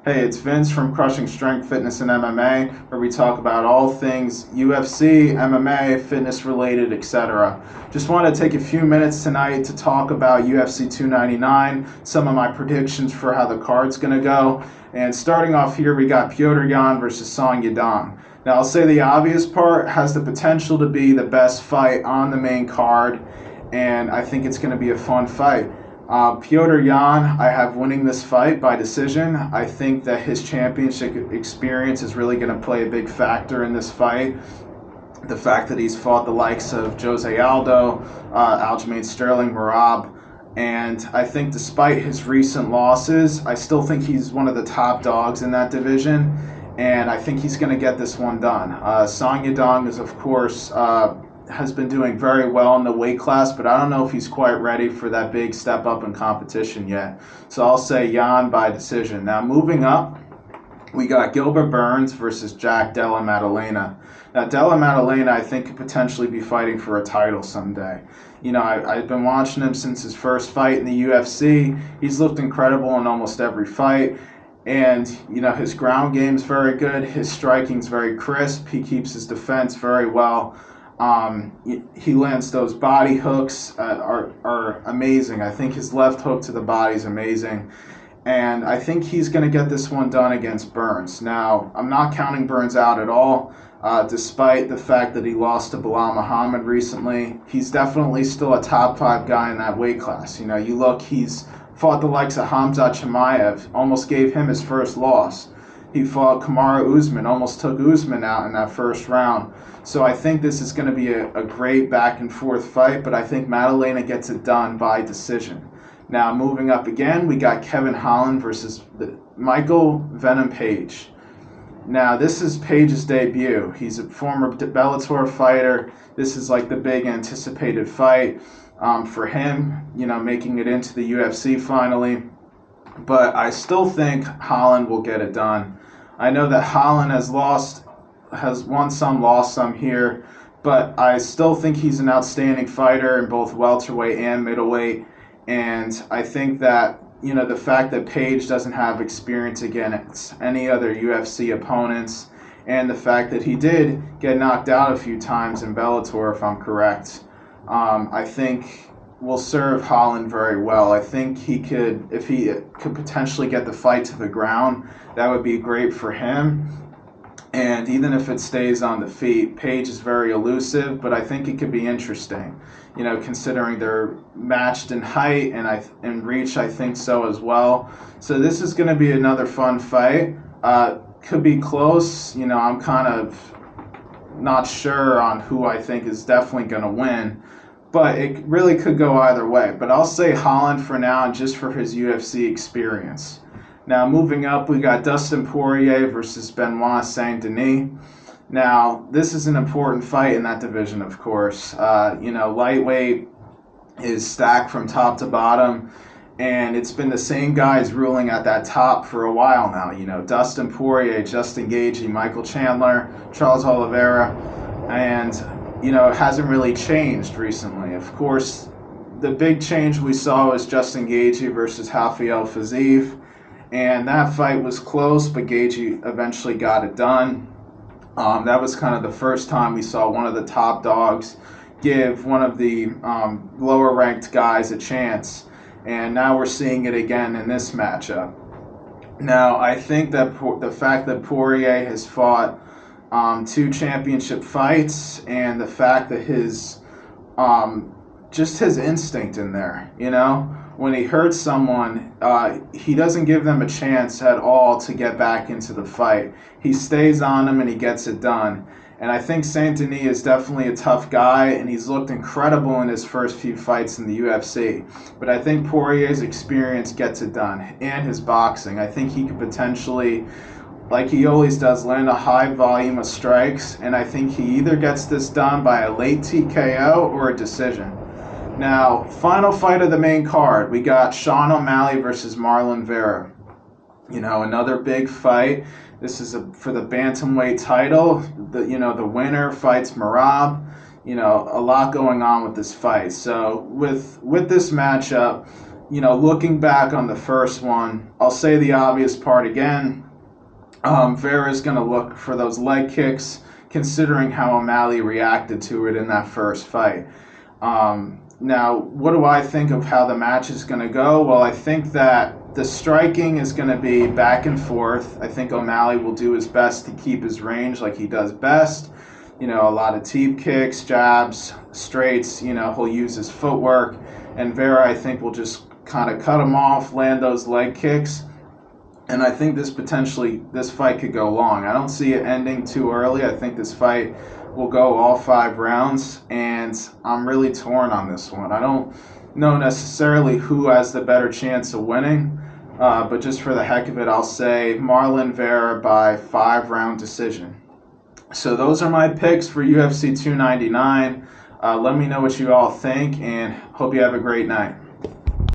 Hey, it's Vince from Crushing Strength, Fitness, and MMA, where we talk about all things UFC, MMA, fitness related, etc. Just want to take a few minutes tonight to talk about UFC 299, some of my predictions for how the card's going to go. And starting off here, we got Petr Yan versus Song Yadong. Now, I'll say the obvious part has the potential to be the best fight on the main card, and I think it's going to be a fun fight. Petr Yan, I have winning this fight by decision. I think that his championship experience is really going to play a big factor in this fight. The fact that he's fought the likes of Jose Aldo, Aljamain Sterling, Merab, and I think despite his recent losses, I still think he's one of the top dogs in that division, and I think he's going to get this one done. Song Yadong is, of course, has been doing very well in the weight class, but I don't know if he's quite ready for that big step up in competition yet. So I'll say Yan by decision. Now moving up, we got Gilbert Burns versus Jack Della Maddalena. Now Della Maddalena, I think, could potentially be fighting for a title someday. You know, I've been watching him since his first fight in the UFC. He's looked incredible in almost every fight. And, you know, his ground game's very good. His striking's very crisp. He keeps his defense very well. He lands those body hooks are amazing. I think his left hook to the body is amazing. And I think he's going to get this one done against Burns. Now, I'm not counting Burns out at all, despite the fact that he lost to Bilal Muhammad recently. He's definitely still a top 5 guy in that weight class. You know, you look, he's fought the likes of Hamza Chimaev, almost gave him his first loss. He fought Kamaru Usman, almost took Usman out in that first round. So I think this is going to be a great back and forth fight, but I think Maddalena gets it done by decision. Now moving up again, we got Kevin Holland versus Michael Venom Page. Now this is Page's debut. He's a former Bellator fighter. This is like the big anticipated fight for him, you know, making it into the UFC finally. But I still think Holland will get it done. I know that Holland has won some, lost some here, but I still think he's an outstanding fighter in both welterweight and middleweight. And I think that, you know, the fact that Page doesn't have experience against any other UFC opponents, and the fact that he did get knocked out a few times in Bellator, if I'm correct, I think will serve Holland very well. I think he could, if he could potentially get the fight to the ground, that would be great for him. And even if it stays on the feet, Page is very elusive, but I think it could be interesting. You know, considering they're matched in height and reach, I think so as well. So this is going to be another fun fight. Could be close. You know, I'm kind of not sure on who I think is definitely going to win, but it really could go either way. But I'll say Holland for now, just for his UFC experience. Now, moving up, we got Dustin Poirier versus Benoit Saint-Denis. Now, this is an important fight in that division, of course. You know, lightweight is stacked from top to bottom, and it's been the same guys ruling at that top for a while now. You know, Dustin Poirier, Justin Gaethje, Michael Chandler, Charles Oliveira, and, you know, it hasn't really changed recently. Of course, the big change we saw was Justin Gaethje versus Rafael Fiziev. And that fight was close, but Gaethje eventually got it done. That was kind of the first time we saw one of the top dogs give one of the lower-ranked guys a chance. And now we're seeing it again in this matchup. Now, I think that the fact that Poirier has fought 2 championship fights, and the fact that his just his instinct in there, you know, when he hurts someone, he doesn't give them a chance at all to get back into the fight. He stays on them and he gets it done. And I think Saint Denis is definitely a tough guy, and he's looked incredible in his first few fights in the UFC. But I think Poirier's experience gets it done, and his boxing. I think he could potentially, like he always does, land a high volume of strikes, and I think he either gets this done by a late TKO or a decision. Now, final fight of the main card, we got Sean O'Malley versus Marlon Vera. You know, another big fight. This is for the bantamweight title. The winner fights Merab. You know, a lot going on with this fight. So with this matchup, looking back on the first one, I'll say the obvious part again. Vera's going to look for those leg kicks, considering how O'Malley reacted to it in that first fight. Now, what do I think of how the match is going to go? Well, I think that the striking is going to be back and forth. I think O'Malley will do his best to keep his range like he does best. A lot of teep kicks, jabs, straights. He'll use his footwork. And Vera, I think, will just kind of cut him off, land those leg kicks. And I think this fight could go long. I don't see it ending too early. I think this fight will go all 5 rounds, and I'm really torn on this one. I don't know necessarily who has the better chance of winning, but just for the heck of it, I'll say Marlon Vera by 5-round decision. So those are my picks for UFC 299. Let me know what you all think, and hope you have a great night.